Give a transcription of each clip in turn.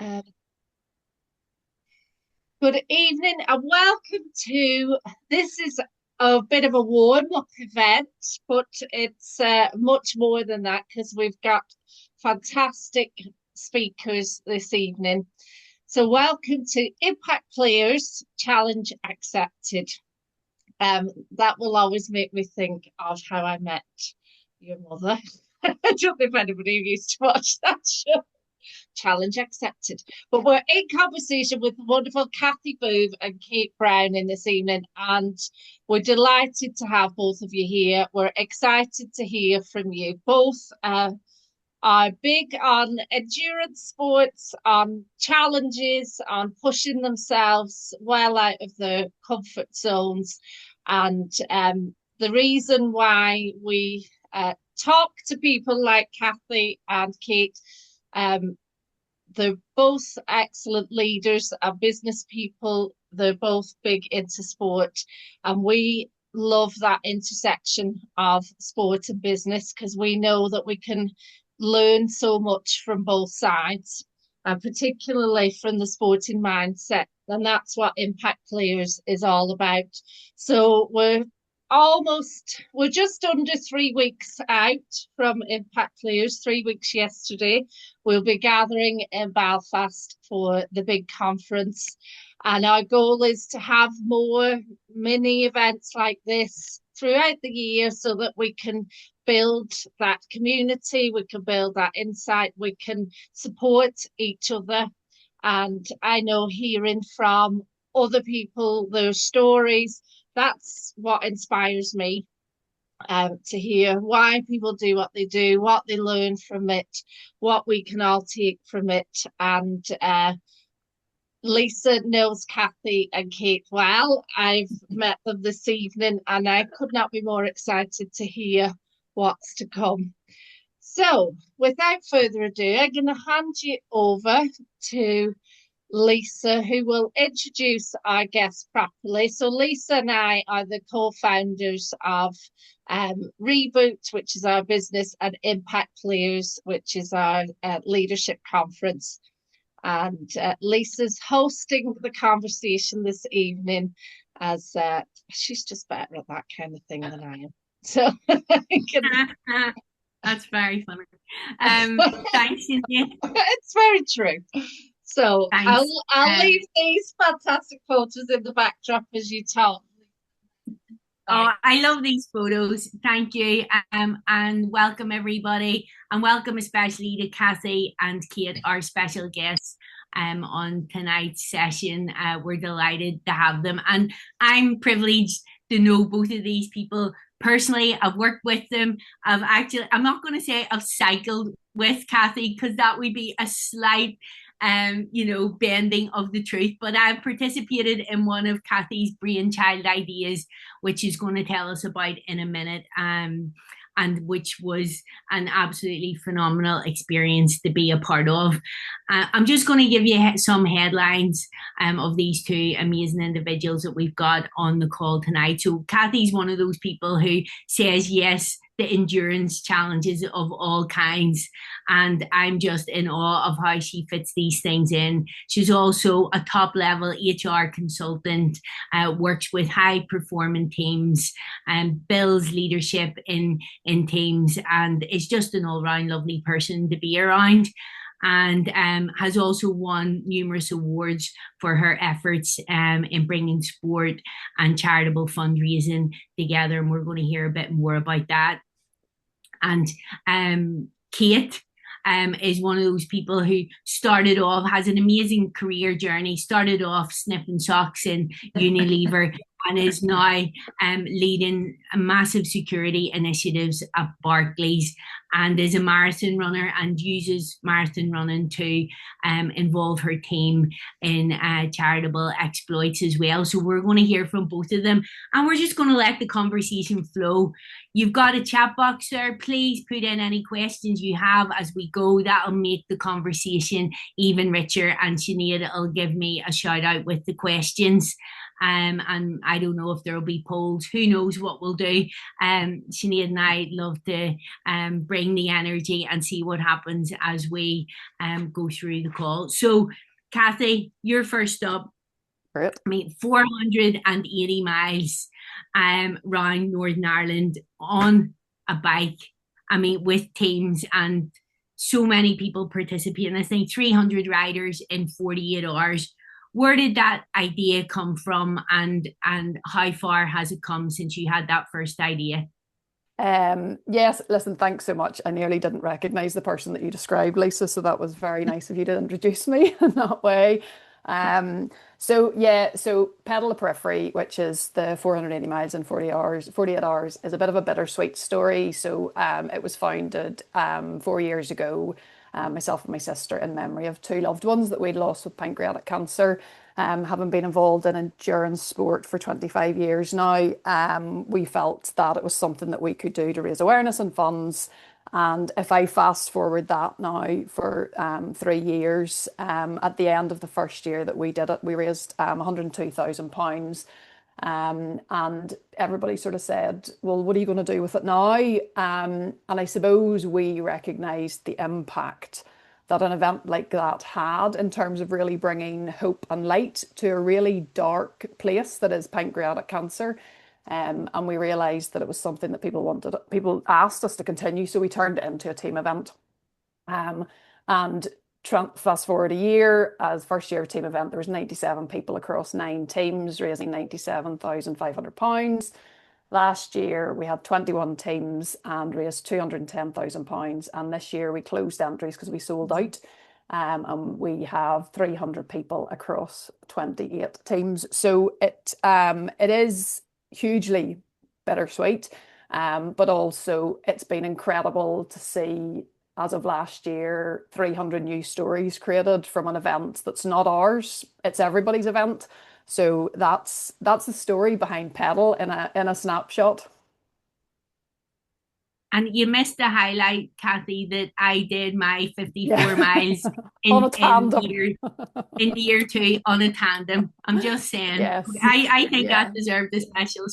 Um, Good evening and welcome to this is a bit of a warm-up event, but it's much more than that because we've got fantastic speakers this evening. So welcome to Impact Players Challenge Accepted. That will always make me think of how I met your mother. I don't know if anybody used to watch that show. Challenge accepted. But we're in conversation with the wonderful Kathy Booth and Kate Brown in this evening, and we're delighted to have both of you here. We're excited to hear from you. Both are big on endurance sports, on challenges, on pushing themselves well out of their comfort zones. And the reason why we talk to people like Kathy and Kate, they're both excellent leaders and business people. They're both big into sport. And we love that intersection of sport and business because we know that we can learn so much from both sides, and particularly from the sporting mindset. And that's what Impact Players is all about. So we're just under 3 weeks out from Impact Players, 3 weeks yesterday. We'll be gathering in Belfast for the big conference. And our goal is to have more mini events like this throughout the year so that we can build that community, we can build that insight, we can support each other. And I know hearing from other people, their stories, that's what inspires me, to hear why people do what they do, what they learn from it, what we can all take from it. And Lisa knows Kathy and Kate well. I've met them this evening and I could not be more excited to hear what's to come. So, without further ado, I'm going to hand you over to Lisa, who will introduce our guest properly. So Lisa and I are the co-founders of Reboot, which is our business, and Impact Players, which is our leadership conference. And Lisa's hosting the conversation this evening as she's just better at that kind of thing than I am. So That's very funny. Thanks, Sinead. It's very true. So Thanks. I'll leave these fantastic photos in the backdrop as you talk. Oh, I love these photos. Thank you. And welcome everybody, and welcome especially to Kathy and Kate, our special guests on tonight's session. We're delighted to have them, and I'm privileged to know both of these people personally. I've worked with them. I'm not going to say I've cycled with Kathy because that would be a slight bending of the truth. But I've participated in one of Kathy's brainchild ideas, which is going to tell us about in a minute. And which was an absolutely phenomenal experience to be a part of. I'm just going to give you some headlines of these two amazing individuals that we've got on the call tonight. So Kathy's one of those people who says yes to endurance challenges of all kinds. And I'm just in awe of how she fits these things in. She's also a top level HR consultant, works with high performing teams and builds leadership in teams, and is just an all round lovely person to be around. And has also won numerous awards for her efforts in bringing sport and charitable fundraising together. And we're going to hear a bit more about that. And Kate is one of those people who started off, has an amazing career journey, started off sniffing socks in Unilever and is now leading massive security initiatives at Barclays, and is a marathon runner and uses marathon running to involve her team in charitable exploits as well. So we're going to hear from both of them, and we're just going to let the conversation flow. You've got a chat box there. Please put in any questions you have as we go. That'll make the conversation even richer, and Sinead will give me a shout out with the questions. And I don't know if there will be polls. Who knows what we'll do. Sinead and I love to break bring the energy and see what happens as we go through the call. So, Kathy, your first up. Right. I mean, 480 miles around Northern Ireland on a bike. I mean, with teams and so many people participating. I think 300 riders in 48 hours. Where did that idea come from, and how far has it come since you had that first idea? Yes, listen, thanks so much. I nearly didn't recognize the person that you described, Lisa, so that was very nice of you to introduce me in that way. So yeah, so Pedal the Periphery, which is the 480 miles in 48 hours, is a bit of a bittersweet story. So it was founded 4 years ago, myself and my sister, in memory of two loved ones that we'd lost with pancreatic cancer. Having been involved in endurance sport for 25 years now, we felt that it was something that we could do to raise awareness and funds. And if I fast forward that now for 3 years, at the end of the first year that we did it, we raised £102,000. And everybody sort of said, well, what are you going to do with it now? And I suppose we recognised the impact that an event like that had in terms of really bringing hope and light to a really dark place that is pancreatic cancer. And we realised that it was something that people asked us to continue, so we turned it into a team event. And fast forward a year, as first year of team event, there was 97 people across 9 teams raising £97,500. Last year we had 21 teams and raised £210,000, and this year we closed entries because we sold out. And we have 300 people across 28 teams. So it is hugely bittersweet, but also it's been incredible to see, as of last year, 300 new stories created from an event that's not ours. It's everybody's event. So that's the story behind Pedal in a snapshot. And you missed the highlight, Kathy, that I did my 54 miles on a tandem in year 2 on a tandem. I'm just saying. Yes. I think that deserved a special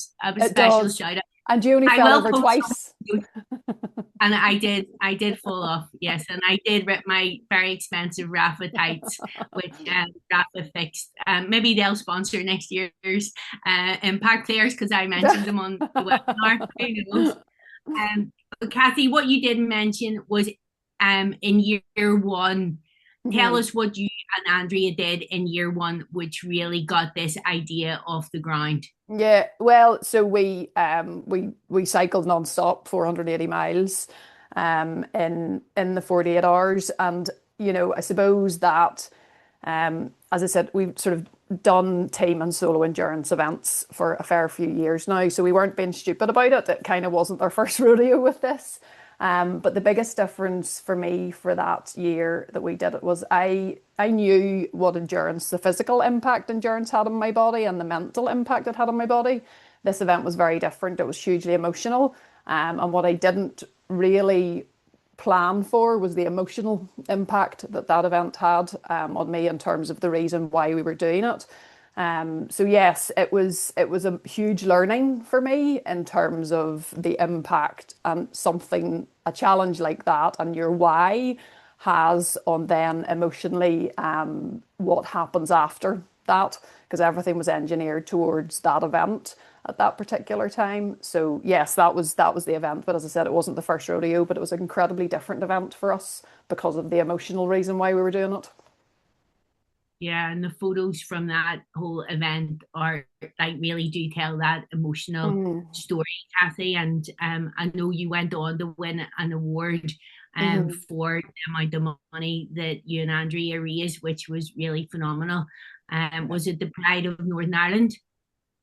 shout out. And you only fell over twice. And I did fall off, yes. And I did rip my very expensive Rafa tights, which Rafa fixed. Maybe they'll sponsor next year's Impact Players because I mentioned them on the webinar. Who knows? But Kathy, what you didn't mention was in year 1. Tell us what you and Andrea did in year 1, which really got this idea off the ground. Yeah, well, so we cycled non-stop 480 miles in the 48 hours. And, you know, I suppose that, as I said, we've sort of done team and solo endurance events for a fair few years now. So we weren't being stupid about it. It kind of wasn't our first rodeo with this. But the biggest difference for me for that year that we did it was I knew what endurance, the physical impact endurance had on my body and the mental impact it had on my body. This event was very different. It was hugely emotional. And what I didn't really plan for was the emotional impact that event had on me in terms of the reason why we were doing it. So yes, it was a huge learning for me in terms of the impact and a challenge like that and your why has on then emotionally what happens after that, because everything was engineered towards that event at that particular time. So yes, that was the event. But as I said, it wasn't the first rodeo, but it was an incredibly different event for us because of the emotional reason why we were doing it. Yeah, and the photos from that whole event are like really do tell that emotional story, Kathy. And I know you went on to win an award for the amount of money that you and Andrea raised, which was really phenomenal. Was it the Pride of Northern Ireland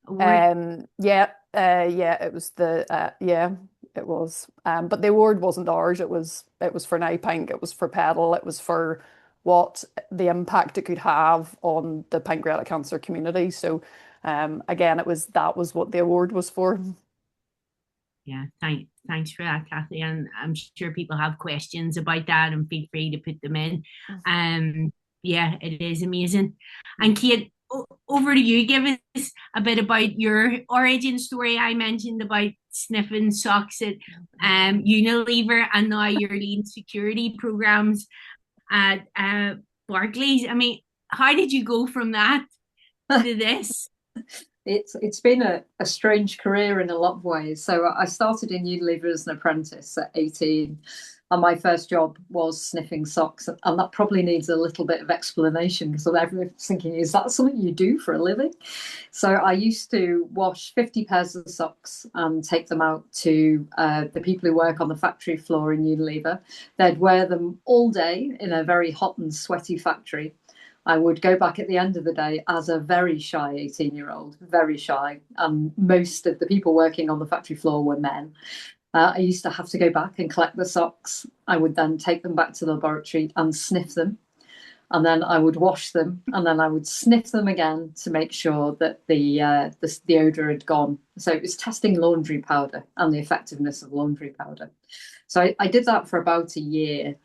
award? Yeah, it was it was. But the award wasn't ours. It was for NIPANC. It was for Pedal. It was for what the impact it could have on the pancreatic cancer community. So again, that was what the award was for. Yeah, thanks for that, Kathy. And I'm sure people have questions about that and feel free to put them in. Yeah, it is amazing. And Kate, over to you. Give us a bit about your origin story. I mentioned about sniffing socks at Unilever, and now you're leading security programs at Barclays. I mean, how did you go from that to this? It's been a strange career in a lot of ways. So I started in Unilever as an apprentice at 18, and my first job was sniffing socks. And that probably needs a little bit of explanation, because everyone's thinking, is that something you do for a living? So I used to wash 50 pairs of socks and take them out to the people who work on the factory floor in Unilever. They'd wear them all day in a very hot and sweaty factory. I would go back at the end of the day as a very shy 18-year-old, very shy. And most of the people working on the factory floor were men. I used to have to go back and collect the socks. I would then take them back to the laboratory and sniff them. And then I would wash them, and then I would sniff them again to make sure that the odor had gone. So it was testing laundry powder and the effectiveness of laundry powder. So I did that for about a year.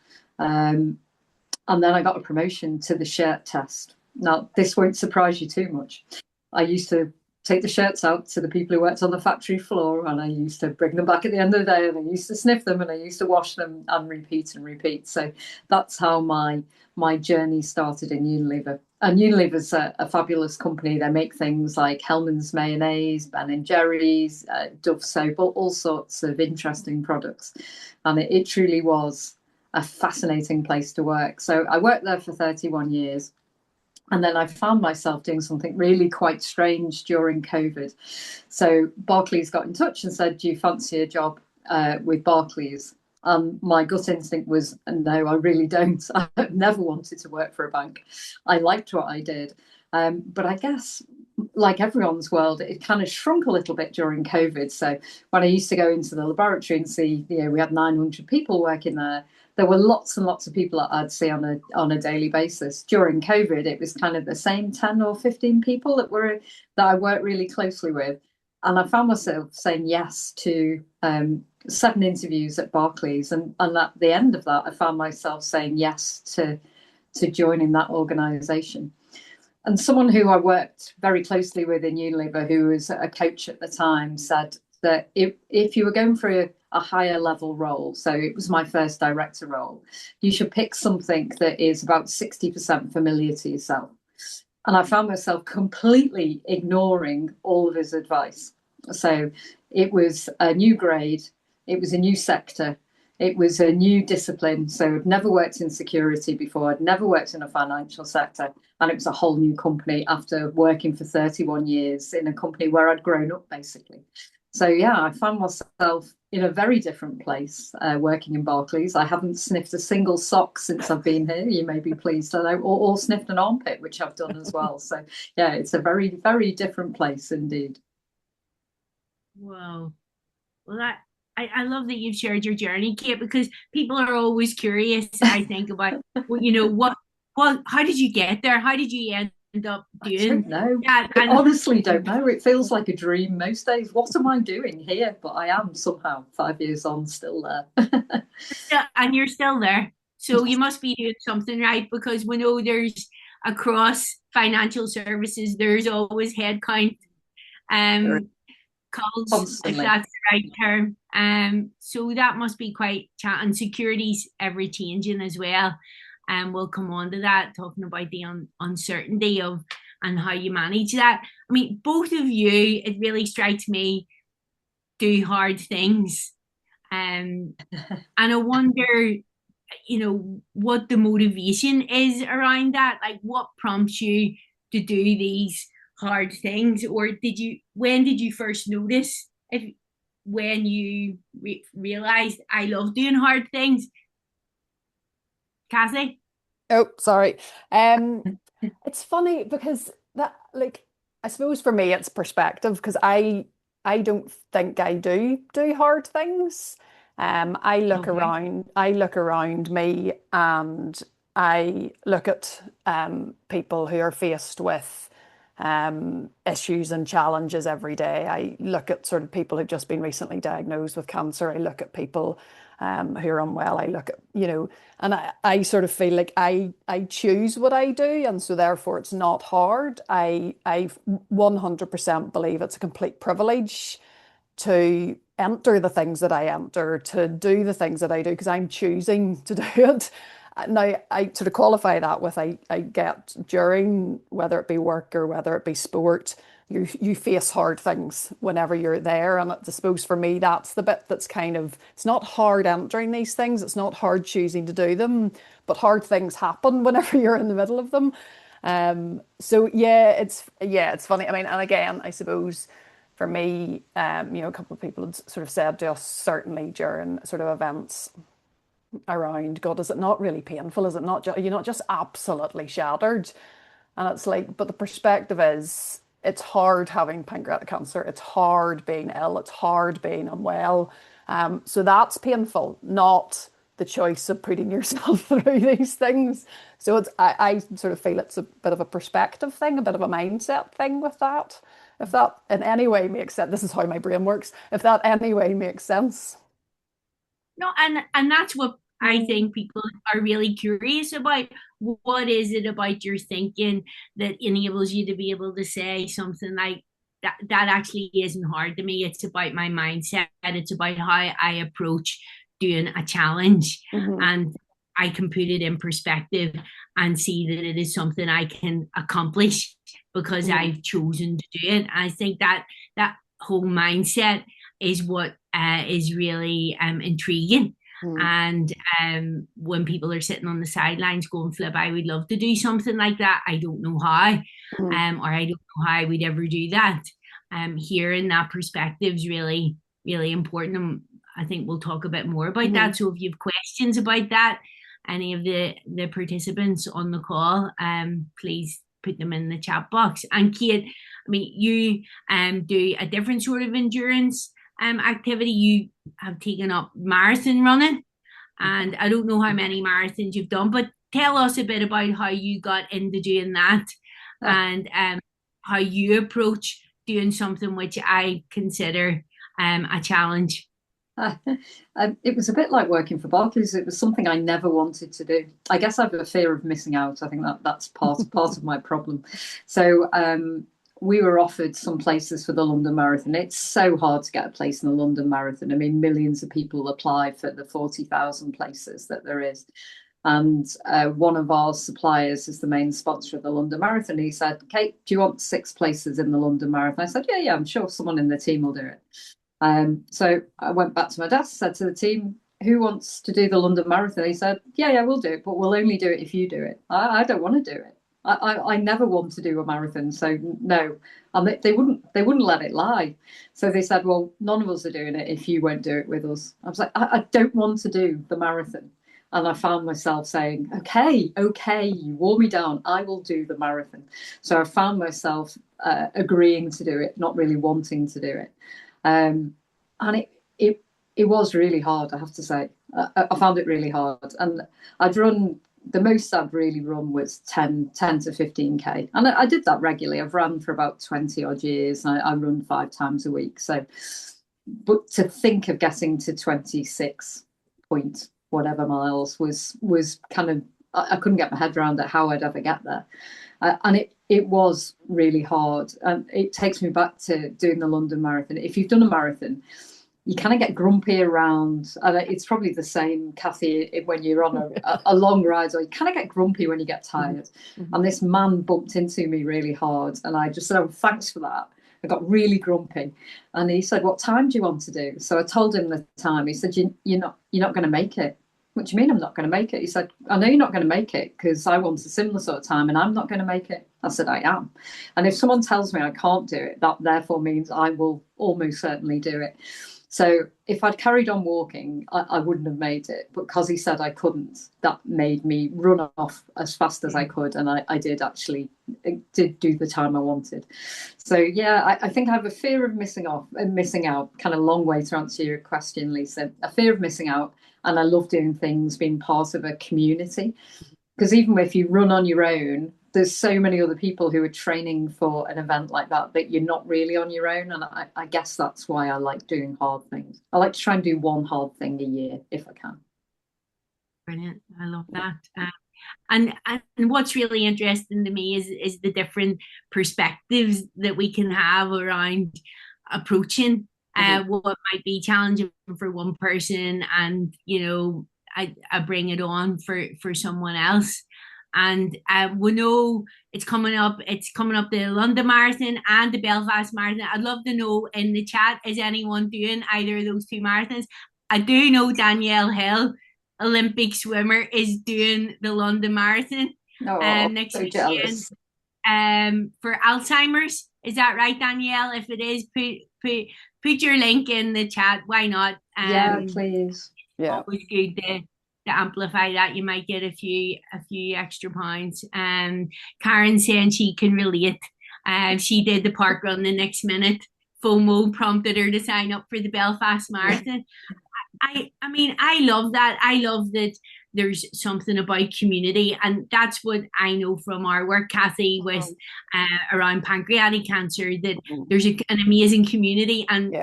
And then I got a promotion to the shirt test. Now, this won't surprise you too much. I used to take the shirts out to the people who worked on the factory floor, and I used to bring them back at the end of the day, and I used to sniff them, and I used to wash them, and repeat and repeat. So that's how my journey started in Unilever. And Unilever's a fabulous company. They make things like Hellmann's mayonnaise, Ben & Jerry's, Dove soap, all sorts of interesting products. And it truly was a fascinating place to work. So I worked there for 31 years. And then I found myself doing something really quite strange during COVID. So Barclays got in touch and said, do you fancy a job with Barclays? My gut instinct was, no, I really don't. I've never wanted to work for a bank. I liked what I did. But I guess, like everyone's world, it kind of shrunk a little bit during COVID. So when I used to go into the laboratory and see, we had 900 people working there, there were lots and lots of people that I'd see on a daily basis. During COVID, it was kind of the same 10 or 15 people that I worked really closely with. And I found myself saying yes to 7 interviews at Barclays. And at the end of that, I found myself saying yes to joining that organisation. And someone who I worked very closely with in Unilever, who was a coach at the time, said that if you were going for a higher level role, so it was my first director role, you should pick something that is about 60% familiar to yourself. And I found myself completely ignoring all of his advice. So it was a new grade, it was a new sector, it was a new discipline. So I'd never worked in security before, I'd never worked in a financial sector, and it was a whole new company after working for 31 years in a company where I'd grown up, basically. So yeah, I found myself in a very different place working in Barclays. I haven't sniffed a single sock since I've been here, you may be pleased to know, or sniffed an armpit, which I've done as well. So yeah, it's a very, very different place indeed. Wow. Well, I love that you've shared your journey, Kate, because people are always curious, I think, about, how did you get there? How did you end up doing? I don't know. I honestly don't know. It feels like a dream most days. What am I doing here? But I am somehow 5 years on still there. And you're still there. So you must be doing something right, because we know there's across financial services, there's always headcount calls, Constantly. if that's the right term. So that must be quite and security's ever changing as well. We'll come on to that, talking about the uncertainty of and how you manage that. I mean, both of you, it really strikes me, do hard things. And I wonder, what the motivation is around that. Like, what prompts you to do these hard things? Or when did you first notice when you realized I love doing hard things? Cassie? Oh, sorry. It's funny because that, like, I suppose for me it's perspective, because I don't think I do hard things. I look around me, and I look at people who are faced with issues and challenges every day. I look at sort of people who've just been recently diagnosed with cancer. I look at people who are unwell. I look at, and I sort of feel like I choose what I do, and so therefore it's not hard. I 100% believe it's a complete privilege to enter the things that I enter, to do the things that I do, because I'm choosing to do it. Now, I sort of qualify that with I get during, whether it be work or whether it be sport, you face hard things whenever you're there. And I suppose for me, that's the bit that's kind of, it's not hard entering these things. It's not hard choosing to do them, but hard things happen whenever you're in the middle of them. So it's funny. I mean, and again, I suppose for me, a couple of people had sort of said to us, certainly during sort of events around, God, is it not really painful? Is it not you're not just absolutely shattered? And it's like, but the perspective is, it's hard having pancreatic cancer. It's hard being ill. It's hard being unwell. So that's painful, not the choice of putting yourself through these things. So I sort of feel it's a bit of a perspective thing, a bit of a mindset thing with that. If that in any way makes sense, this is how my brain works. If that any way makes sense. No, and that's what I think people are really curious about. What is it about your thinking that enables you to be able to say something like that? That actually isn't hard to me. It's about my mindset. It's about how I approach doing a challenge, and I can put it in perspective and see that it is something I can accomplish because I've chosen to do it. I think that whole mindset is what is really intriguing. And when people are sitting on the sidelines going, Flip, I would love to do something like that. I don't know how, or I don't know how I would ever do that. Hearing that perspective is really, really important. And I think we'll talk a bit more about that. So if you have questions about that, any of the participants on the call, please put them in the chat box. And Kate, I mean, you do a different sort of endurance activity. You have taken up marathon running, and I don't know how many marathons you've done, but tell us a bit about how you got into doing that, and how you approach doing something which I consider a challenge. It was a bit like working for Barclays. It was something I never wanted to do. I guess I have a fear of missing out. I think that's part of my problem. So we were offered some places for the London Marathon. It's so hard to get a place in the London Marathon. I mean, millions of people apply for the 40,000 places that there is. And one of our suppliers is the main sponsor of the London Marathon. He said, Kate, do you want 6 places in the London Marathon? I said, yeah, I'm sure someone in the team will do it. So I went back to my desk, said to the team, who wants to do the London Marathon? He said, yeah, we'll do it, but we'll only do it if you do it. I don't want to do it. I never want to do a marathon, so no. And they wouldn't let it lie. So they said, well, none of us are doing it if you won't do it with us. I was like, I don't want to do the marathon. And I found myself saying, okay, you wore me down. I will do the marathon. So I found myself agreeing to do it, not really wanting to do it. And it was really hard, I have to say. I found it really hard. And the most I'd really run was 10 to 15K. And I did that regularly. I've run for about 20 odd years. I run 5 times a week. So, but to think of getting to 26 point whatever miles was kind of, I couldn't get my head around it, how I'd ever get there. And it was really hard. And it takes me back to doing the London Marathon. If you've done a marathon, you kind of get grumpy around, and it's probably the same, Kathy, when you're on a long ride, or you kind of get grumpy when you get tired. And this man bumped into me really hard, and I just said, oh, thanks for that. I got really grumpy. And he said, what time do you want to do? So I told him the time. He said, you're not going to make it. What do you mean I'm not going to make it? He said, I know you're not going to make it because I want a similar sort of time and I'm not going to make it. I said, I am. And if someone tells me I can't do it, that therefore means I will almost certainly do it. So if I'd carried on walking, I wouldn't have made it. But because he said I couldn't, that made me run off as fast as I could. And I did actually do the time I wanted. So, yeah, I think I have a fear of missing out, kind of long way to answer your question, Lisa. A fear of missing out. And I love doing things, being part of a community. Because even if you run on your own, there's so many other people who are training for an event like that you're not really on your own. And I guess that's why I like doing hard things. I like to try and do one hard thing a year if I can. Brilliant. I love that. And what's really interesting to me is the different perspectives that we can have around approaching what might be challenging for one person, and I bring it on for someone else. And we know it's coming up. It's coming up the London Marathon and the Belfast Marathon. I'd love to know in the chat, is anyone doing either of those two marathons? I do know Danielle Hill, Olympic swimmer, is doing the London Marathon next so weekend for Alzheimer's. Is that right, Danielle? If it is, put your link in the chat. Why not? Yeah, please. Yeah, always good to amplify that. You might get a few extra pounds. Karen saying she can relate. She did the park run the next minute. FOMO prompted her to sign up for the Belfast Marathon. I mean, I love that. I love that there's something about community, and that's what I know from our work, Kathy, with around pancreatic cancer, that there's an amazing community. And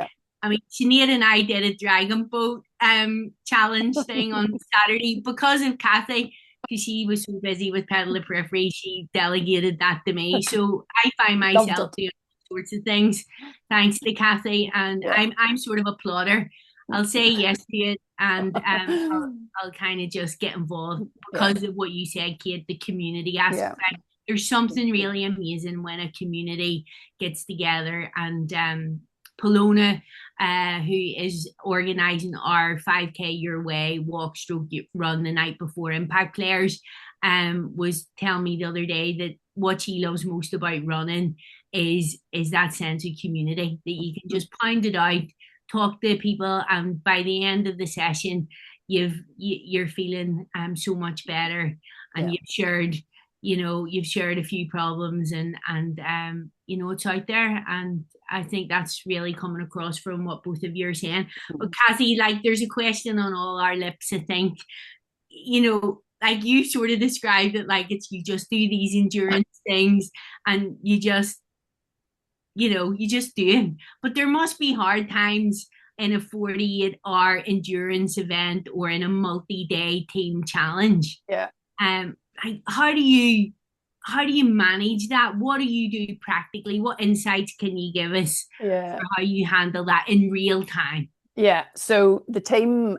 I mean, Sinead and I did a dragon boat challenge thing on Saturday because of Kathy, because she was so busy with Pedal the Periphery. She delegated that to me, so I find myself doing all sorts of things thanks to Kathy, and I'm sort of a plodder. I'll say yes to it, and I'll kind of just get involved because of what you said, Kate, the community aspect. There's something really amazing when a community gets together. And Polona, who is organising our 5K Your Way walk stroke run the night before Impact Players, was telling me the other day that what she loves most about running is that sense of community, that you can just pound it out, talk to people, and by the end of the session you're feeling so much better, and you've shared a few problems, and it's out there. And I think that's really coming across from what both of you are saying. But Kathy, like, there's a question on all our lips, I think, like you sort of described it, like it's, you just do these endurance things and you just do it. But there must be hard times in a 48-hour endurance event or in a multi-day team challenge. How do you manage that? What do you do practically? What insights can you give us for how you handle that in real time? So the team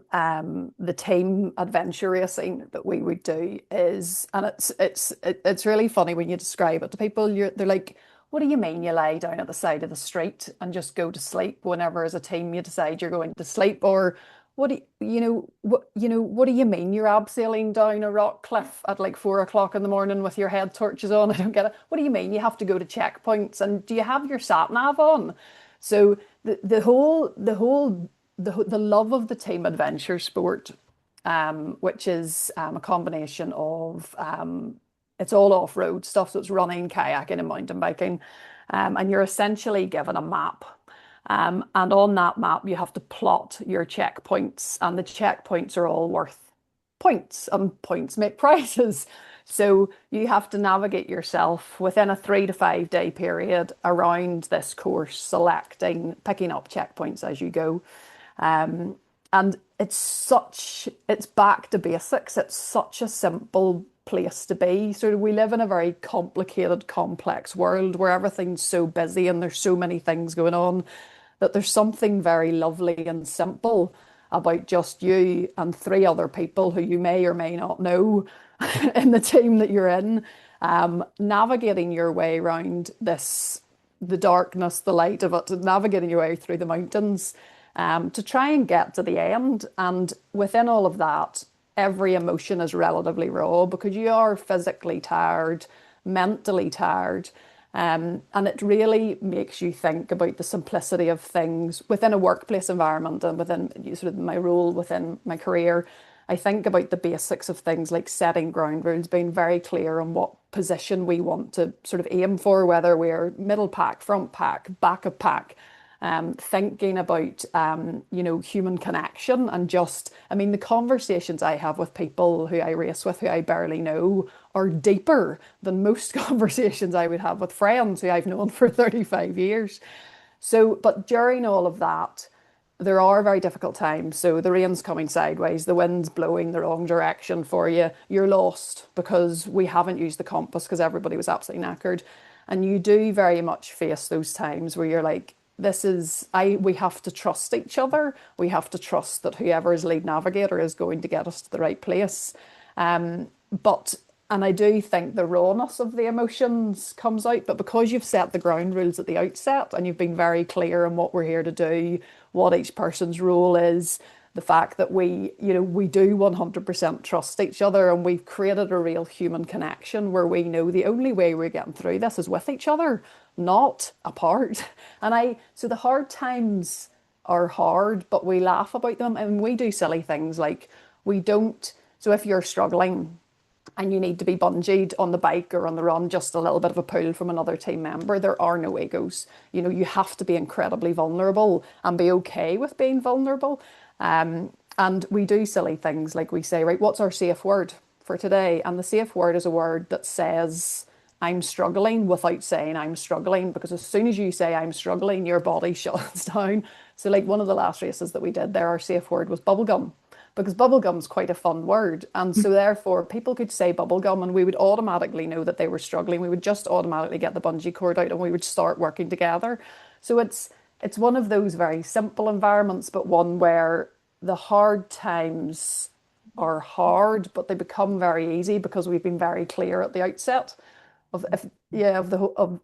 adventure racing that we would do is, and it's really funny when you describe it to people. They're like, what do you mean you lie down at the side of the street and just go to sleep whenever as a team you decide you're going to sleep? Or what do you mean you're abseiling down a rock cliff at like 4 o'clock in the morning with your head torches on? I don't get it. What do you mean you have to go to checkpoints, and do you have your sat nav on? So the love of the team adventure sport, which is a combination of it's all off-road stuff, so it's running, kayaking, and mountain biking, and you're essentially given a map. And on that map, you have to plot your checkpoints, and the checkpoints are all worth points, and points make prizes. So you have to navigate yourself within a 3 to 5 day period around this course, picking up checkpoints as you go. And it's back to basics. It's such a simple place to be. Sort of, we live in a very complicated, complex world where everything's so busy and there's so many things going on, that there's something very lovely and simple about just you and 3 other people who you may or may not know in the team that you're in, navigating your way around the darkness, the light of it, navigating your way through the mountains, to try and get to the end. And within all of that, every emotion is relatively raw, because you are physically tired, mentally tired, and it really makes you think about the simplicity of things within a workplace environment. And within sort of my role within my career, I think about the basics of things like setting ground rules, being very clear on what position we want to sort of aim for, whether we're middle pack, front pack, back of pack, thinking about, human connection and just, I mean, the conversations I have with people who I race with, who I barely know, are deeper than most conversations I would have with friends who I've known for 35 years. So, but during all of that, there are very difficult times. So the rain's coming sideways, the wind's blowing the wrong direction for you. You're lost because we haven't used the compass because everybody was absolutely knackered. And you do very much face those times where you're like, we have to trust each other. We have to trust that whoever is lead navigator is going to get us to the right place. But and I do think the rawness of the emotions comes out, but because you've set the ground rules at the outset and you've been very clear on what we're here to do, what each person's role is, the fact that we do 100% trust each other, and we've created a real human connection where we know the only way we're getting through this is with each other, not apart. So the hard times are hard, but we laugh about them and we do silly things like so if you're struggling and you need to be bungeed on the bike or on the run, just a little bit of a pull from another team member, there are no egos. You have to be incredibly vulnerable and be okay with being vulnerable. And we do silly things like we say, right, what's our safe word for today? And the safe word is a word that says, I'm struggling, without saying I'm struggling, because as soon as you say I'm struggling, your body shuts down. So like one of the last races that we did there, our safe word was bubblegum, because bubblegum's quite a fun word. And so therefore people could say bubblegum and we would automatically know that they were struggling. We would just automatically get the bungee cord out and we would start working together. So it's one of those very simple environments, but one where the hard times are hard, but they become very easy because we've been very clear at the outset of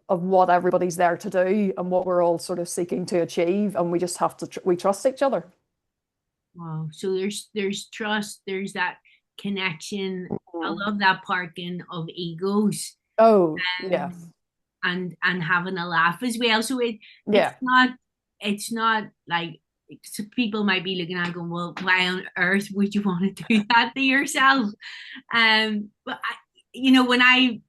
what everybody's there to do and what we're all sort of seeking to achieve, and we just have to we trust each other. Wow. So there's trust, there's that connection. I Mm. love that parking of egos. Oh, yeah. And having a laugh as well. So Yeah. it's not like, so people might be looking at going, well, why on earth would you want to do that to yourself? But when I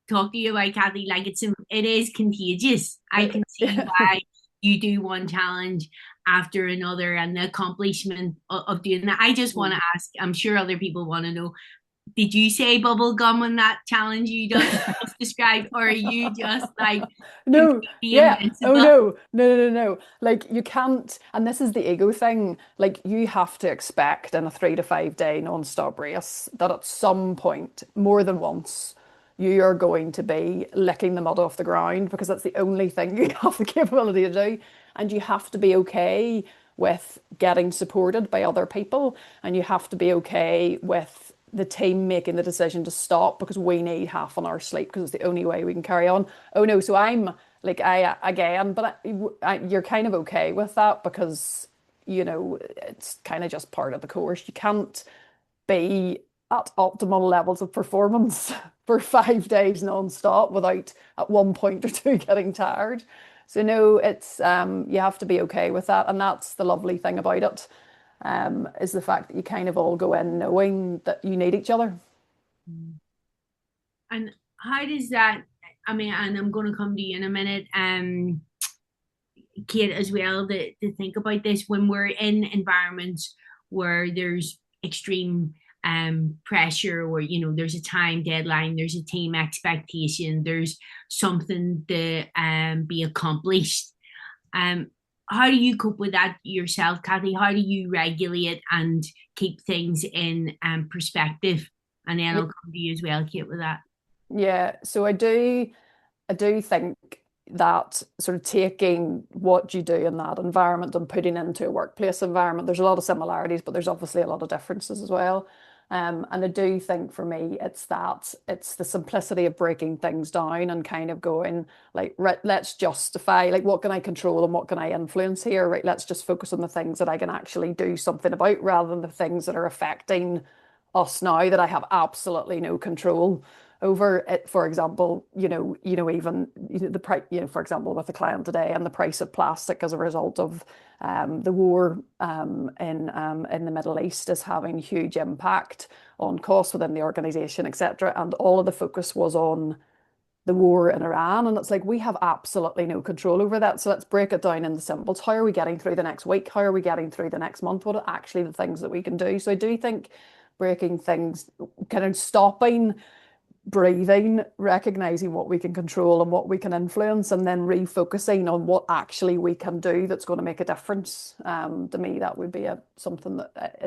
talk to you about Kathy, like it is contagious. I can see why you do one challenge after another and the accomplishment of doing that. I just want to ask, I'm sure other people want to know, did you say bubble gum on that challenge you just described, or are you just like No, yeah. invincible? Oh no. Like you can't, and this is the ego thing. Like you have to expect in a 3 to 5 day non-stop race that at some point, more than once, you are going to be licking the mud off the ground because that's the only thing you have the capability to do. And you have to be okay with getting supported by other people, and you have to be okay with the team making the decision to stop because we need half an hour's sleep because it's the only way we can carry on. Oh no, so I'm like you're kind of okay with that because it's kind of just part of the course. You can't be at optimal levels of performance for 5 days non-stop without at one point or two getting tired. So no, it's you have to be okay with that, and that's the lovely thing about it, is the fact that you kind of all go in knowing that you need each other. And how does that, I mean, and I'm going to come to you in a minute, Kate, as well, to think about this when we're in environments where there's extreme pressure, or there's a time deadline, there's a team expectation, there's something to be accomplished. How do you cope with that yourself, Kathy? How do you regulate and keep things in perspective? And then I'll come to you as well, Kate, with that. Yeah, so I do think that sort of taking what you do in that environment and putting into a workplace environment, there's a lot of similarities, but there's obviously a lot of differences as well. And I do think for me, it's the simplicity of breaking things down and kind of going like, right, let's justify, like, what can I control and what can I influence here? Right, let's just focus on the things that I can actually do something about rather than the things that are affecting us now that I have absolutely no control over it. For example, even the price, for example, with a client today and the price of plastic as a result of the war in the Middle East is having huge impact on costs within the organization, etc. And all of the focus was on the war in Iran. And it's like, we have absolutely no control over that. So let's break it down into symbols. How are we getting through the next week? How are we getting through the next month? What are actually the things that we can do? So I do think breaking things, kind of stopping, breathing, recognizing what we can control and what we can influence, and then refocusing on what actually we can do that's going to make a difference. To me, that would be something that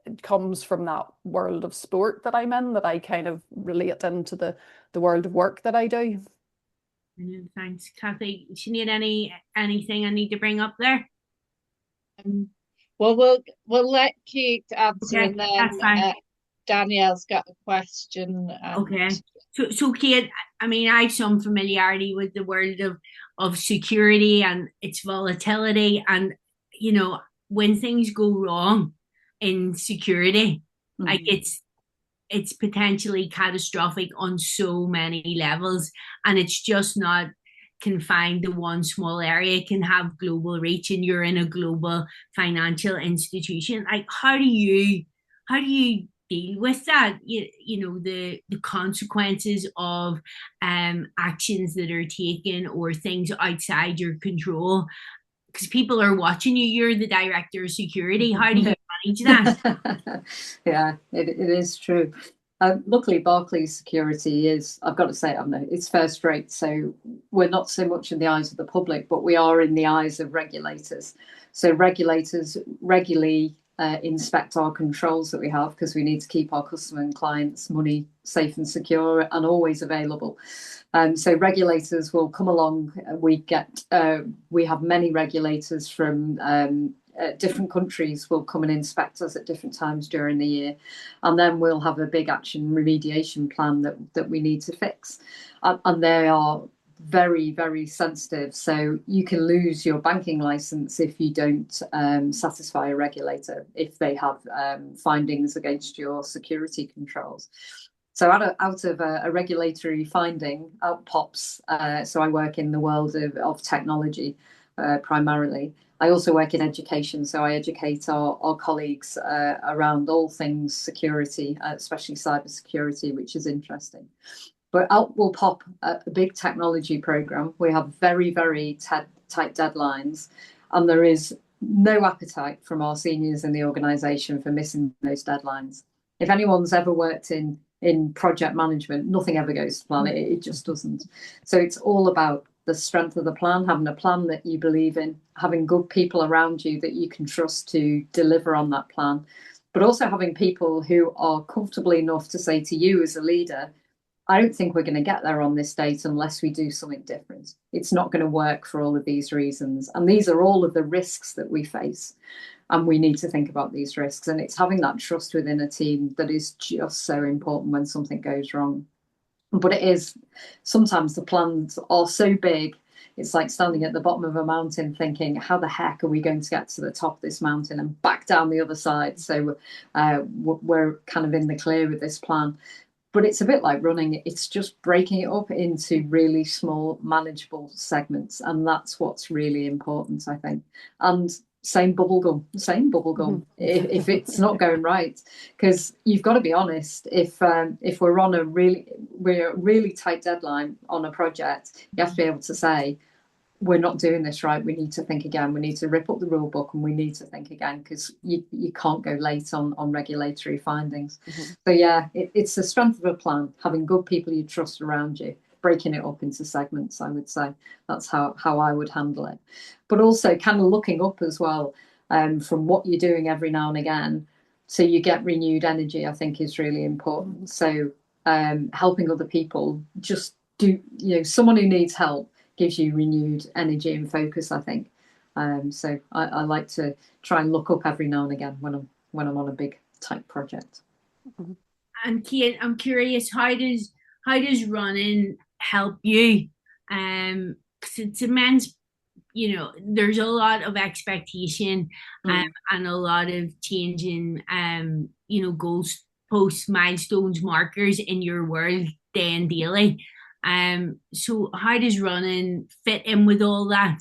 it comes from that world of sport that I'm in, that I kind of relate into the world of work that I do. Thanks, Kathy. Do you need anything I need to bring up there? Well, we'll let Kate answer, Okay, and then that's fine. Danielle's got a question. Okay. So Kate, I mean, I have some familiarity with the world of security and its volatility, and when things go wrong in security, like it's potentially catastrophic on so many levels, and it's just not confined to one small area. It can have global reach, and you're in a global financial institution. Like, how do you deal with that? The consequences of actions that are taken or things outside your control, because people are watching you. You're the director of security. How do you manage that? Yeah, it is true. Luckily, Barclays Security is, I've got to say, it's first rate. So we're not so much in the eyes of the public, but we are in the eyes of regulators. So regulators regularly inspect our controls that we have, because we need to keep our customer and clients' money safe and secure and always available. So regulators will come along. We have many regulators from different countries will come and inspect us at different times during the year, and then we'll have a big action remediation plan that we need to fix, and they are very, very sensitive. So you can lose your banking license if you don't satisfy a regulator, if they have findings against your security controls. So out of a regulatory finding, out pops. So I work in the world of technology primarily. I also work in education, so I educate our colleagues around all things security, especially cybersecurity, which is interesting. But out will pop a big technology program. We have very, very tight deadlines, and there is no appetite from our seniors in the organisation for missing those deadlines. If anyone's ever worked in project management, nothing ever goes to plan. It just doesn't. So it's all about the strength of the plan, having a plan that you believe in, having good people around you that you can trust to deliver on that plan, but also having people who are comfortable enough to say to you as a leader, I don't think we're going to get there on this date unless we do something different. It's not going to work for all of these reasons. And these are all of the risks that we face. And we need to think about these risks. And it's having that trust within a team that is just so important when something goes wrong. But it is, sometimes the plans are so big, it's like standing at the bottom of a mountain thinking, how the heck are we going to get to the top of this mountain and back down the other side? So we're kind of in the clear with this plan. But it's a bit like running. It's just breaking it up into really small, manageable segments. And that's what's really important, I think. And same bubblegum, if it's not going right. Because you've got to be honest, if we're on a really tight deadline on a project, you have to be able to say, we're not doing this right. We need to think again. We need to rip up the rule book and we need to think again, because you can't go late on regulatory findings. So yeah, it's the strength of a plan, having good people you trust around you, breaking it up into segments, I would say. That's how I would handle it. But also kind of looking up as well from what you're doing every now and again, so you get renewed energy, I think is really important. So helping other people, just do, someone who needs help gives you renewed energy and focus, I think. So I like to try and look up every now and again when I'm on a big tight project. And Kate, I'm curious, how does running help you? Because it's immense, there's a lot of expectation and a lot of changing goals, posts, milestones, markers in your world day and daily. So how does running fit in with all that?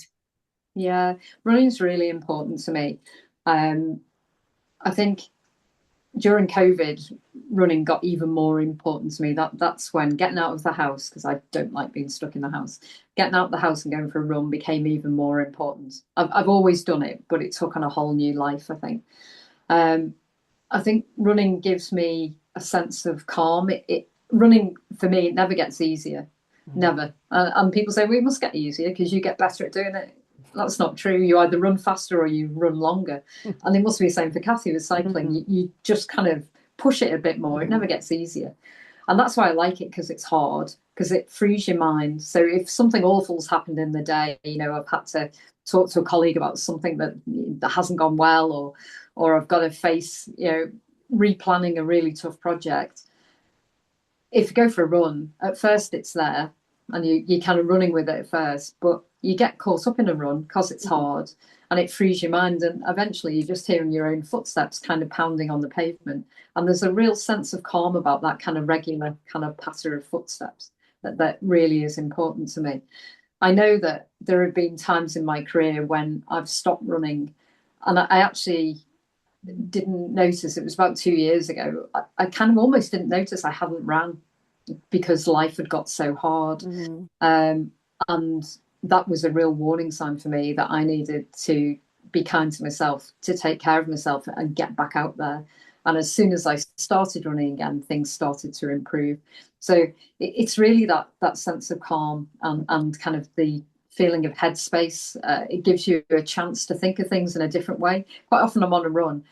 Yeah, running's really important to me. I think during COVID, running got even more important to me. That's when getting out of the house, because I don't like being stuck in the house, getting out of the house and going for a run became even more important. I've always done it, but it took on a whole new life, I think. I think running gives me a sense of calm. Running for me, it never gets easier, never. And people say, well, it must get easier because you get better at doing it. That's not true. You either run faster or you run longer. And it must be the same for Kathy with cycling. You just kind of push it a bit more. It never gets easier. And that's why I like it, because it's hard, because it frees your mind. So if something awful's happened in the day, I've had to talk to a colleague about something that hasn't gone well, or I've got to face, replanning a really tough project. If you go for a run, at first it's there and you're kind of running with it at first, but you get caught up in a run because it's hard and it frees your mind. And eventually you're just hearing your own footsteps kind of pounding on the pavement. And there's a real sense of calm about that kind of regular kind of patter of footsteps that really is important to me. I know that there have been times in my career when I've stopped running, and I actually didn't notice. It was about 2 years ago. I kind of almost didn't notice I hadn't ran because life had got so hard. And that was a real warning sign for me that I needed to be kind to myself, to take care of myself and get back out there. And as soon as I started running again, things started to improve. So it's really that sense of calm and kind of the feeling of headspace. It gives you a chance to think of things in a different way. Quite often I'm on a run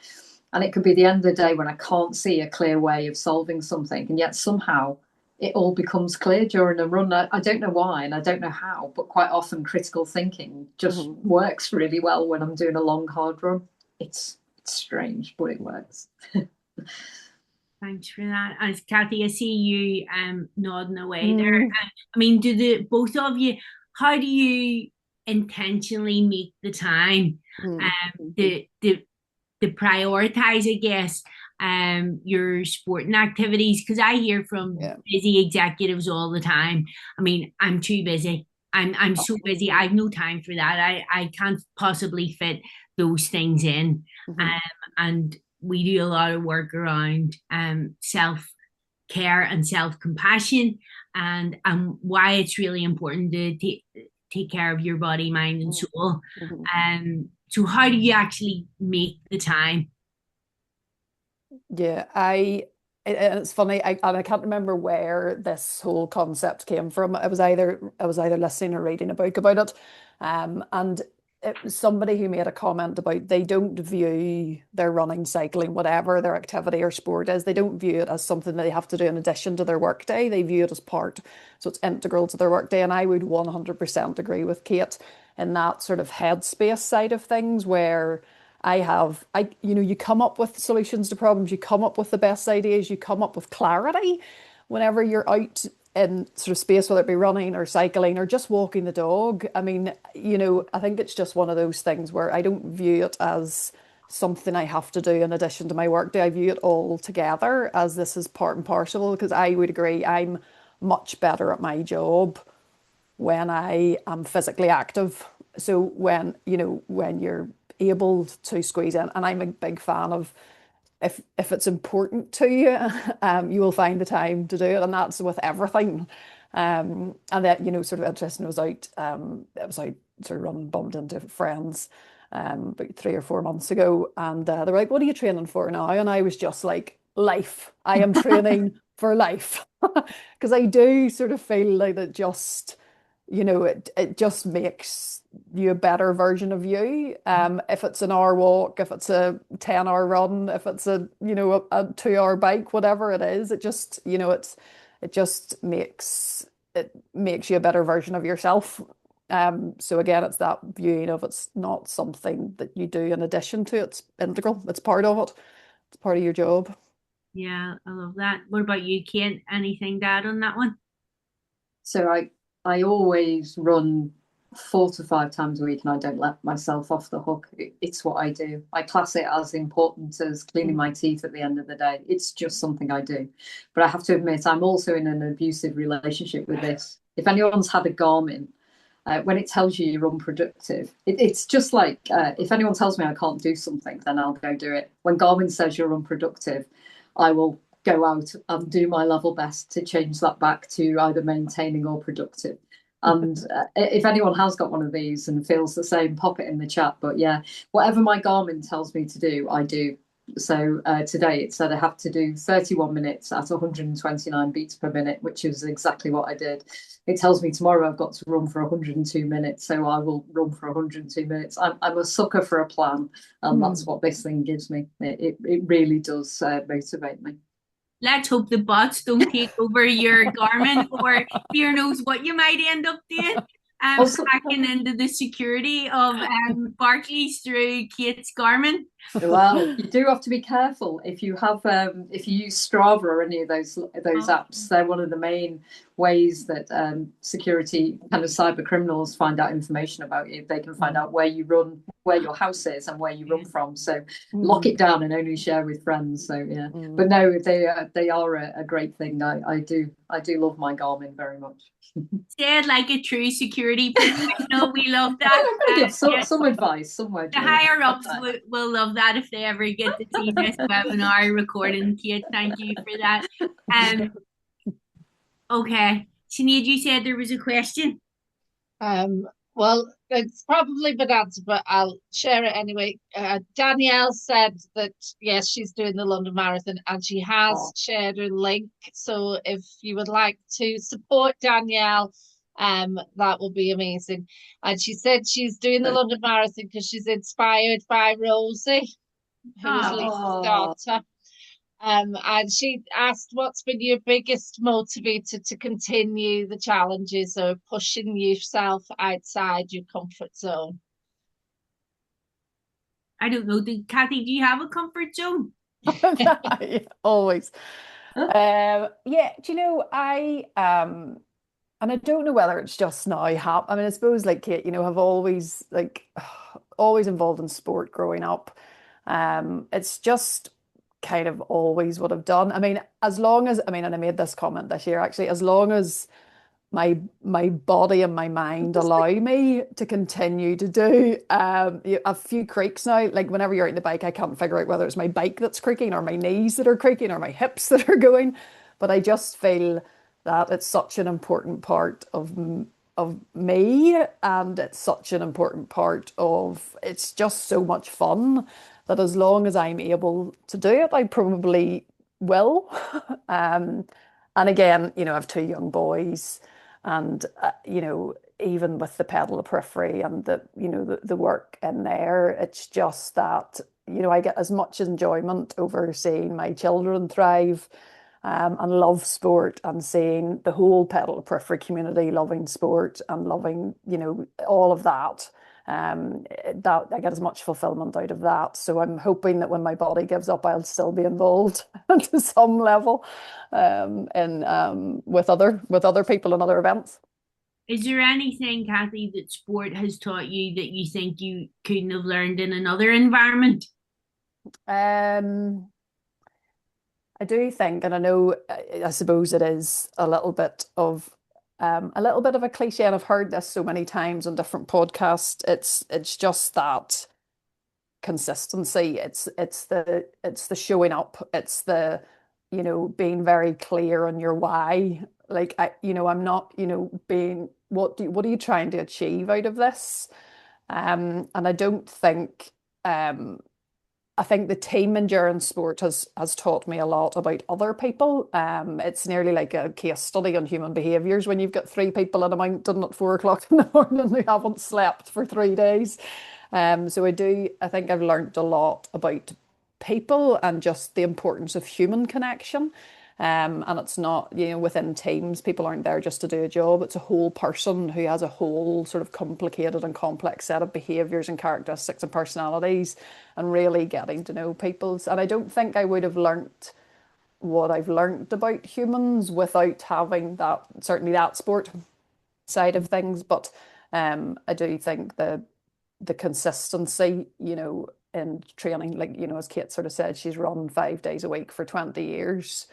and it could be the end of the day when I can't see a clear way of solving something. And yet somehow it all becomes clear during a run. I don't know why and I don't know how, but quite often critical thinking just works really well when I'm doing a long, hard run. It's strange, but it works. Thanks for that. And Kathy, I see you nodding away there. I mean, do both of you, how do you intentionally make the time to prioritize, I guess, your sporting activities? Because I hear from busy executives all the time. I mean, I'm too busy. I'm so busy. I have no time for that. I can't possibly fit those things in. And we do a lot of work around self-care and self-compassion, and why it's really important to take care of your body, mind, and soul. So how do you actually make the time? Yeah, it's funny, I can't remember where this whole concept came from. I was either listening or reading a book about it, and it was somebody who made a comment about they don't view their running, cycling, whatever their activity or sport is, they don't view it as something that they have to do in addition to their workday. They view it as part, so it's integral to their workday. And I would 100% agree with Kate in that sort of headspace side of things, where you come up with solutions to problems, you come up with the best ideas, you come up with clarity whenever you're out in sort of space, whether it be running or cycling or just walking the dog. I mean, I think it's just one of those things where I don't view it as something I have to do in addition to my workday. I view it all together as this is part and parcel, because I would agree I'm much better at my job when I am physically active. So when you're able to squeeze in, and I'm a big fan of, if it's important to you, you will find the time to do it, and that's with everything. And that, sort of interesting, it was out sort of running, bumped into friends about 3 or 4 months ago, and they were like, "What are you training for now?" And I was just like, "Life. I am training for life," because I do sort of feel like that just, it just makes you a better version of you. If it's an hour walk, if it's a 10-hour run, if it's a 2-hour bike, whatever it is, it just, it just makes you a better version of yourself. So again, it's that viewing of it's not something that you do in addition to, it's integral, it's part of it, it's part of your job. Yeah, I love that. What about you, Kate? Anything to add on that one? So I always run 4 to 5 times a week, and I don't let myself off the hook. It's what I do. I class it as important as cleaning my teeth at the end of the day. It's just something I do. But I have to admit, I'm also in an abusive relationship with this. If anyone's had a Garmin, when it tells you you're unproductive, it's just like if anyone tells me I can't do something, then I'll go do it. When Garmin says you're unproductive, I will go out and do my level best to change that back to either maintaining or productive. And if anyone has got one of these and feels the same, pop it in the chat. But yeah, whatever my Garmin tells me to do, I do. So today it said I have to do 31 minutes at 129 beats per minute, which is exactly what I did. It tells me tomorrow I've got to run for 102 minutes, so I will run for 102 minutes. I'm a sucker for a plan, and that's what this thing gives me. It really does motivate me. Let's hope the bots don't take over your Garmin, or fear knows what you might end up doing. Hacking into the security of Barclays through Kate's Garmin. Well, you do have to be careful if you have if you use Strava or any of those apps. They're one of the main ways that security kind of cyber criminals find out information about you. They can find out where you run, where your house is, and where you run from. So lock it down and only share with friends. So yeah, but no, they are a great thing. I do love my Garmin very much. Said like a true security professional. We love that. I'm going to give some advice somewhere. The higher ups will love that if they ever get to see this webinar recording. Kate, thank you for that. Okay, Sinead, you said there was a question. Well, it's probably been answered, but I'll share it anyway. Danielle said that, yes, she's doing the London Marathon and she has shared her link. So if you would like to support Danielle, that would be amazing. And she said she's doing the London Marathon because she's inspired by Rosie, who's Lisa's daughter. And she asked, what's been your biggest motivator to continue the challenges or pushing yourself outside your comfort zone? I don't know. Kathy, do you have a comfort zone? Always. Yeah, do you know, and I don't know whether it's just now. I mean, I suppose like Kate, you know, have always involved in sport growing up. It's just kind of always what I've done. I mean, and I made this comment this year actually, as long as my body and my mind allow me to continue to do a few creaks now. Like whenever you're out on the bike, I can't figure out whether it's my bike that's creaking or my knees that are creaking or my hips that are going. But I just feel that it's such an important part of me, and it's such an important part of, it's just so much fun that as long as I'm able to do it, I probably will. And again, you know, I have two young boys, and you know, even with the pedal of periphery and the work in there, it's just that, you know, I get as much enjoyment over seeing my children thrive and love sport, and seeing the whole pedal of periphery community loving sport and loving, you know, all of that. That I get as much fulfillment out of that. So I'm hoping that when my body gives up, I'll still be involved to some level with other people and other events. Is there anything, Kathy, that sport has taught you that you think you couldn't have learned in another environment? I do think, and I know, I suppose it is a little bit of a cliche, and I've heard this so many times on different podcasts. It's just that consistency. It's the showing up. It's the, you know, being very clear on your why. Like I'm not, you know, being what are you trying to achieve out of this? And I don't think I think the team endurance sport has taught me a lot about other people. It's nearly like a case study on human behaviours when you've got three people in a mountain at 4 o'clock in the morning who haven't slept for 3 days. So I think I've learned a lot about people and just the importance of human connection. And it's not, you know, within teams, people aren't there just to do a job. It's a whole person who has a whole sort of complicated and complex set of behaviours and characteristics and personalities, and really getting to know people's. And I don't think I would have learnt what I've learnt about humans without having that, certainly that sport side of things. But I do think the consistency, you know, in training, like, you know, as Kate sort of said, she's run 5 days a week for 20 years.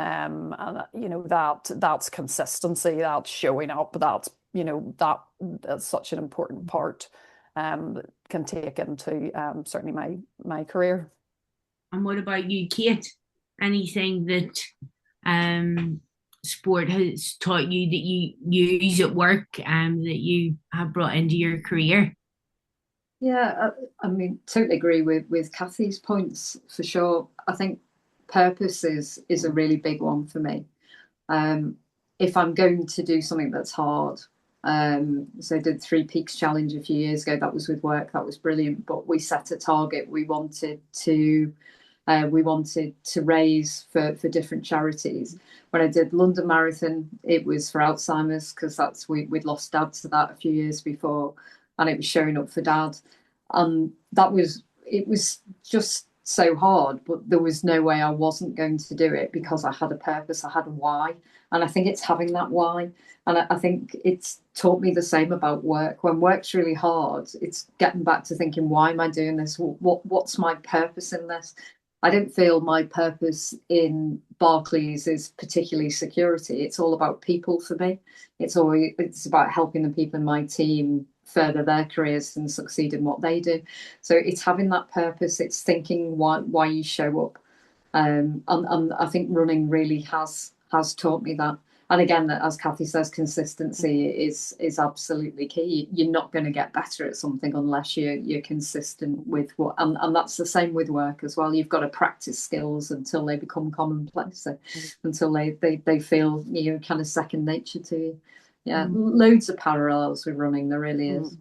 And you know, that's consistency, that's showing up, that's you know, that's such an important part that can take into certainly my career. And what about you, Kate? Anything that sport has taught you that you use at work that you have brought into your career? Yeah, I mean, totally agree with Kathy's points for sure. I think purpose is a really big one for me. If I'm going to do something that's hard, so I did 3 Peaks Challenge a few years ago. That was with work. That was brilliant. But we set a target. We wanted to raise for different charities. When I did London Marathon, it was for Alzheimer's, because we'd lost Dad to that a few years before, and it was showing up for Dad. And it was just so hard, but there was no way I wasn't going to do it, because I had a purpose, I had a why. And I think it's having that why. And I think it's taught me the same about work. When work's really hard, it's getting back to thinking, why am I doing this? What's my purpose in this? I don't feel my purpose in Barclays is particularly security. It's all about people for me. It's about helping the people in my team further their careers and succeed in what they do. So it's having that purpose. It's thinking why you show up. And I think running really has taught me that. And again, as Kathy says, consistency is absolutely key. You're not going to get better at something unless you're consistent with what, and that's the same with work as well. You've got to practice skills until they become commonplace, so until they feel, you know, kind of second nature to you. Yeah, loads of parallels with running, there really is.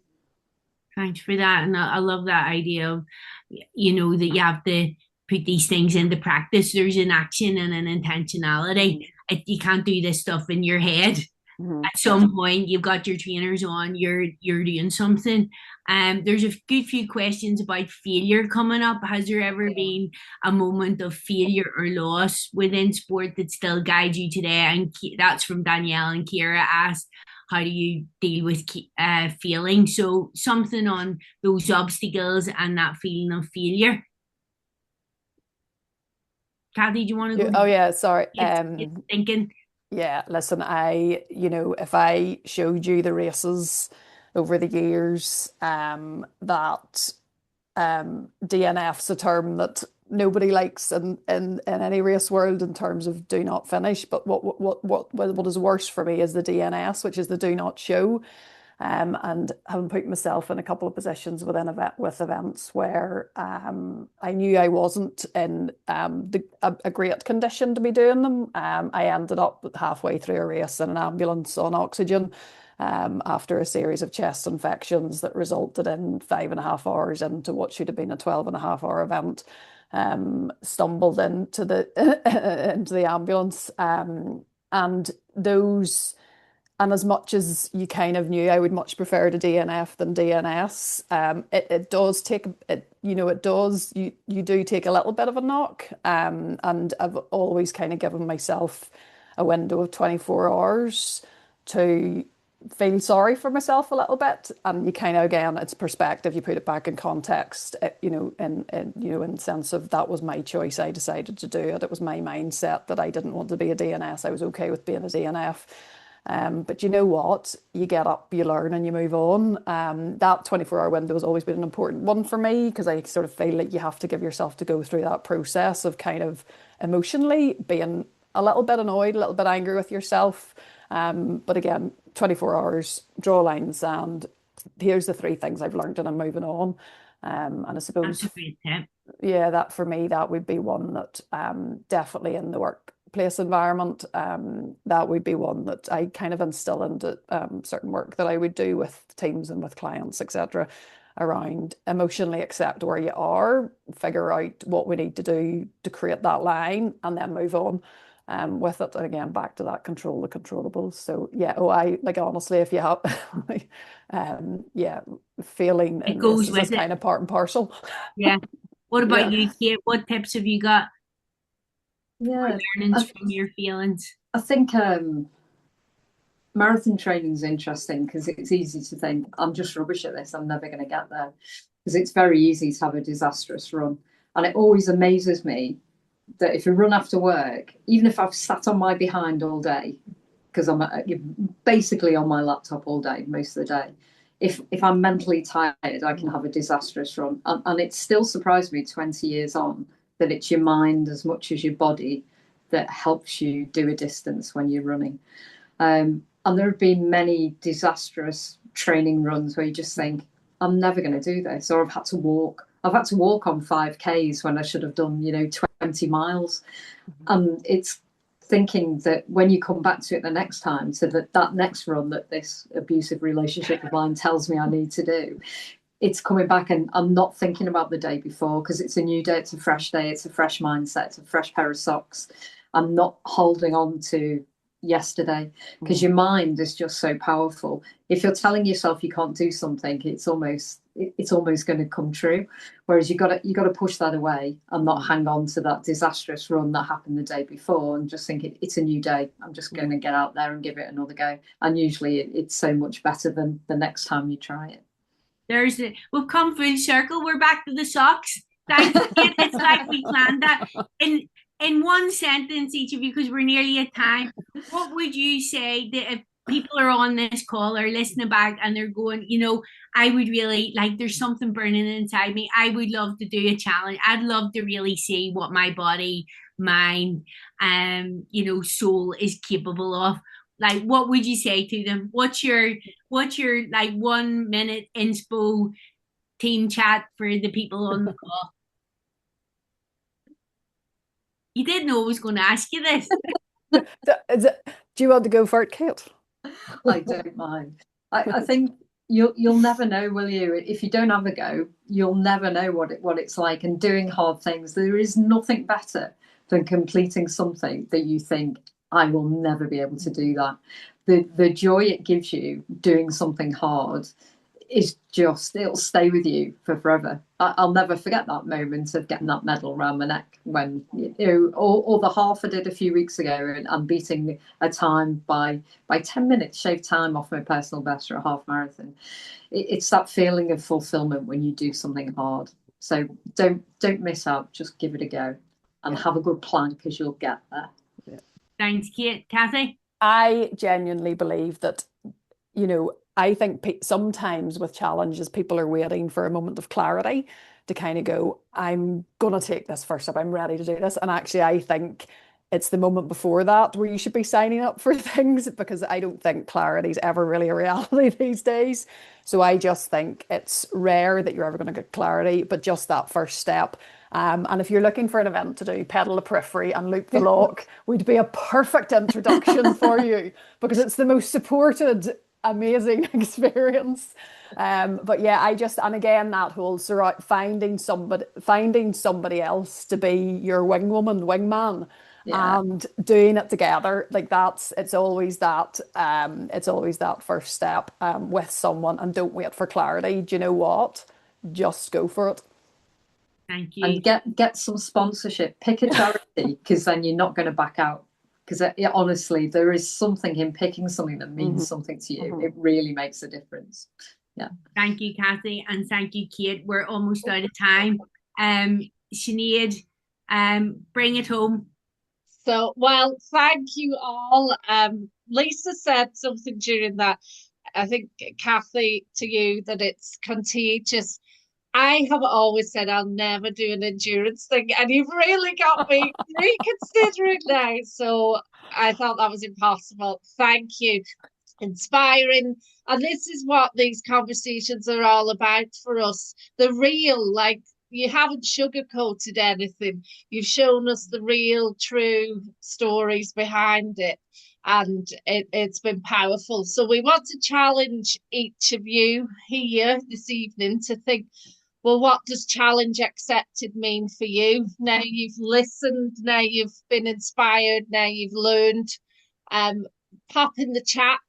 Thanks for that. And I love that idea of, you know, that you have to put these things into practice. There's an action and an intentionality. You can't do this stuff in your head. At some point, you've got your trainers on, you're doing something. There's a good few questions about failure coming up. Has there ever been a moment of failure or loss within sport that still guides you today? And that's from Danielle, and Kira asked, how do you deal with failing? So something on those obstacles and that feeling of failure. Kathy, do you want to go? Oh yeah, sorry. Thinking. Yeah, listen, you know, if I showed you the races over the years, that DNF's a term that nobody likes in any race world in terms of do not finish. But what is worse for me is the DNS, which is the do not show. And having put myself in a couple of positions with events where I knew I wasn't in a great condition to be doing them. I ended up halfway through a race in an ambulance on oxygen after a series of chest infections that resulted in 5.5 hours into what should have been a 12.5 hour event. Stumbled into the ambulance, and those. And as much as you kind of knew I would much prefer to DNF than DNS, it does take it, you know, it does, you do take a little bit of a knock. And I've always kind of given myself a window of 24 hours to feel sorry for myself a little bit. And you kind of, again, it's perspective, you put it back in context, you know, in sense of that was my choice. I decided to do it. It was my mindset that I didn't want to be a DNS. I was okay with being a DNF. But you know what? You get up, you learn, and you move on. That 24-hour window has always been an important one for me, because I sort of feel like you have to give yourself to go through that process of kind of emotionally being a little bit annoyed, a little bit angry with yourself. But again, 24 hours, draw lines, and here's the 3 things I've learned, and I'm moving on. And I suppose, that's a great tip. Yeah, that for me, that would be one that definitely in the workplace environment, that would be one that I kind of instill into certain work that I would do with teams and with clients, etc., around emotionally accept where you are, figure out what we need to do to create that line, and then move on with it. And again, back to that control the controllables. So yeah, I like, honestly, if you have yeah, feeling it goes with is kind of part and parcel. Yeah. What about you, Kate? What tips have you got? Yeah, learnings from your feelings. I think marathon training is interesting, because it's easy to think, I'm just rubbish at this, I'm never going to get there, because it's very easy to have a disastrous run. And it always amazes me that if you run after work, even if I've sat on my behind all day, because I'm basically on my laptop all day, most of the day. If I'm mentally tired, I can have a disastrous run. And it still surprised me 20 years on that it's your mind as much as your body that helps you do a distance when you're running. And there have been many disastrous training runs where you just think, I'm never going to do this, or I've had to walk. I've had to walk on 5Ks when I should have done, 20 miles. And it's thinking that when you come back to it the next time, so that next run that this abusive relationship of mine tells me I need to do, it's coming back and I'm not thinking about the day before, because it's a new day, it's a fresh day, it's a fresh mindset, it's a fresh pair of socks. I'm not holding on to yesterday, because your mind is just so powerful. If you're telling yourself you can't do something, it's almost going to come true. Whereas you got to push that away and not hang on to that disastrous run that happened the day before, and just think it's a new day. I'm just going to get out there and give it another go. And usually it's so much better than the next time you try it. We've come full circle. We're back to the socks. Thanks. It's like we planned that. In one sentence, each of you, because we're nearly at time, what would you say that if people are on this call or listening back and they're going, I would really like, there's something burning inside me. I would love to do a challenge. I'd love to really see what my body, mind, soul is capable of. Like, what would you say to them? What's your like 1 minute inspo team chat for the people on the call? You didn't know I was going to ask you this. Do you want to go for it, Kate? I don't mind. I think you'll never know, will you? If you don't have a go, you'll never know what it's like. And doing hard things, there is nothing better than completing something that you think, I will never be able to do that. The joy it gives you doing something hard is just, it'll stay with you for forever. I'll never forget that moment of getting that medal around my neck when, or the half I did a few weeks ago, and beating a time by 10 minutes, shaved time off my personal best for a half marathon. It's that feeling of fulfillment when you do something hard. So don't miss out, just give it a go and have a good plan, because you'll get there. Yeah. Thanks, Kate. Kathy? I genuinely believe that, I think sometimes with challenges, people are waiting for a moment of clarity to kind of go, I'm going to take this first step. I'm ready to do this. And actually, I think it's the moment before that where you should be signing up for things, because I don't think clarity is ever really a reality these days. So I just think it's rare that you're ever going to get clarity, but just that first step. And if you're looking for an event to do, Pedal the Periphery and Loop the Lock would be a perfect introduction for you, because it's the most supported, amazing experience. But yeah, and again, that whole finding somebody else to be your wing woman, wingman, and doing it together, like it's always that first step with someone, and don't wait for clarity. Do you know what? Just go for it. Thank you. And get some sponsorship. Pick a charity, because then you're not going to back out. Because honestly, there is something in picking something that means something to you. It really makes a difference. Yeah. Thank you, Kathy, and thank you, Kate. We're almost out of time. Sinead, bring it home. So, well, thank you all. Lisa said something during that, I think, Kathy, to you, that it's contagious. I have always said I'll never do an endurance thing, and you've really got me reconsidering now. So I thought that was impossible. Thank you. Inspiring. And this is what these conversations are all about for us. The real, like, you haven't sugarcoated anything. You've shown us the real, true stories behind it. And it's been powerful. So we want to challenge each of you here this evening to think, well, what does challenge accepted mean for you? Now you've listened, now you've been inspired, now you've learned. Pop in the chat,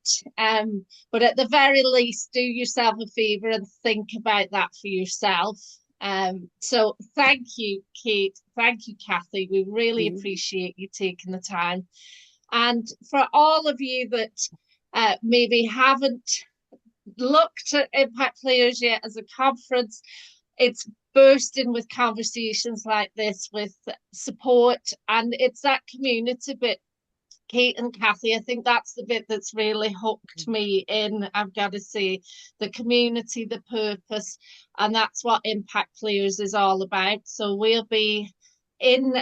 but at the very least, do yourself a favour and think about that for yourself. So thank you, Kate. Thank you, Kathy. We really appreciate you taking the time. And for all of you that maybe haven't looked at Impact Players yet as a conference, it's bursting with conversations like this, with support, and it's that community bit. Kate and Kathy, I think that's the bit that's really hooked me in. I've got to say, the community, the purpose, and that's what Impact Players is all about. So we'll be in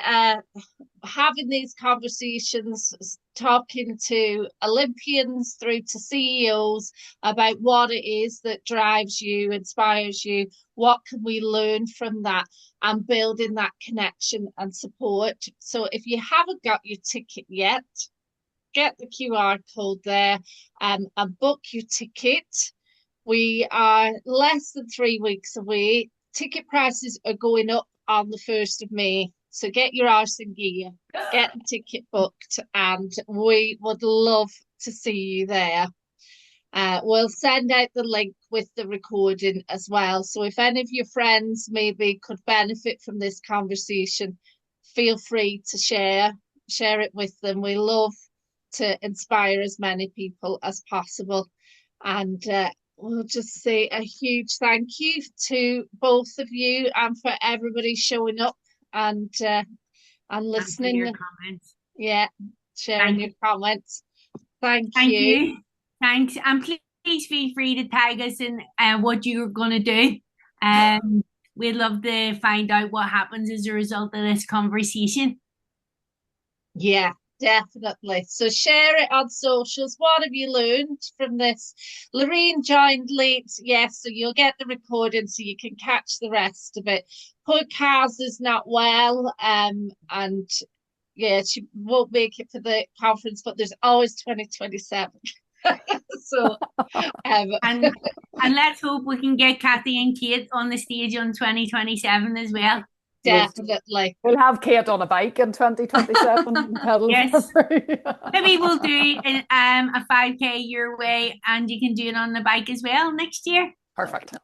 having these conversations, talking to Olympians through to CEOs about what it is that drives you, inspires you, what can we learn from that, and building that connection and support. So if you haven't got your ticket yet, get the QR code there and book your ticket. We are less than 3 weeks away. Ticket prices are going up on the 1st of May. So get your arse in gear, get the ticket booked, and we would love to see you there. We'll send out the link with the recording as well. So if any of your friends maybe could benefit from this conversation, feel free to share it with them. We love to inspire as many people as possible. And we'll just say a huge thank you to both of you and for everybody showing up and listening. And for your comments. Yeah, sharing your comments. Thank you. You. Thanks. And please feel free to tag us in what you're going to do. We'd love to find out what happens as a result of this conversation. Yeah, definitely. So share it on socials. What have you learned from this? Lorraine joined late, yes, so you'll get the recording so you can catch the rest of it. Poor Kaz is not well, and yeah, she won't make it for the conference, but there's always 2027. So and let's hope we can get Kathy and Kate on the stage on 2027 as well. Definitely. We'll have Kate on a bike in 2027. Yes. Maybe we'll do a 5K your way, and you can do it on the bike as well next year. Perfect.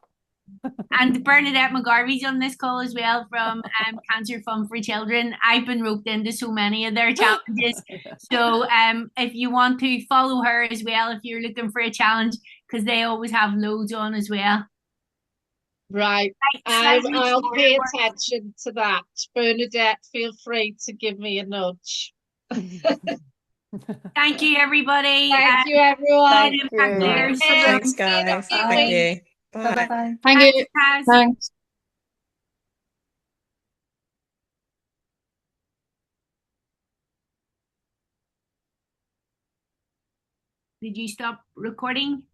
And Bernadette McGarvey's on this call as well from Cancer Fund for Children. I've been roped into so many of their challenges. So if you want to follow her as well, if you're looking for a challenge, because they always have loads on as well. Right. I'll pay attention to that. Bernadette, feel free to give me a nudge. Thank you, everybody. Thank you, everyone. Thank you. Thanks, guys. Thank you. Bye. Bye-bye. Thank you. Thanks. Did you stop recording?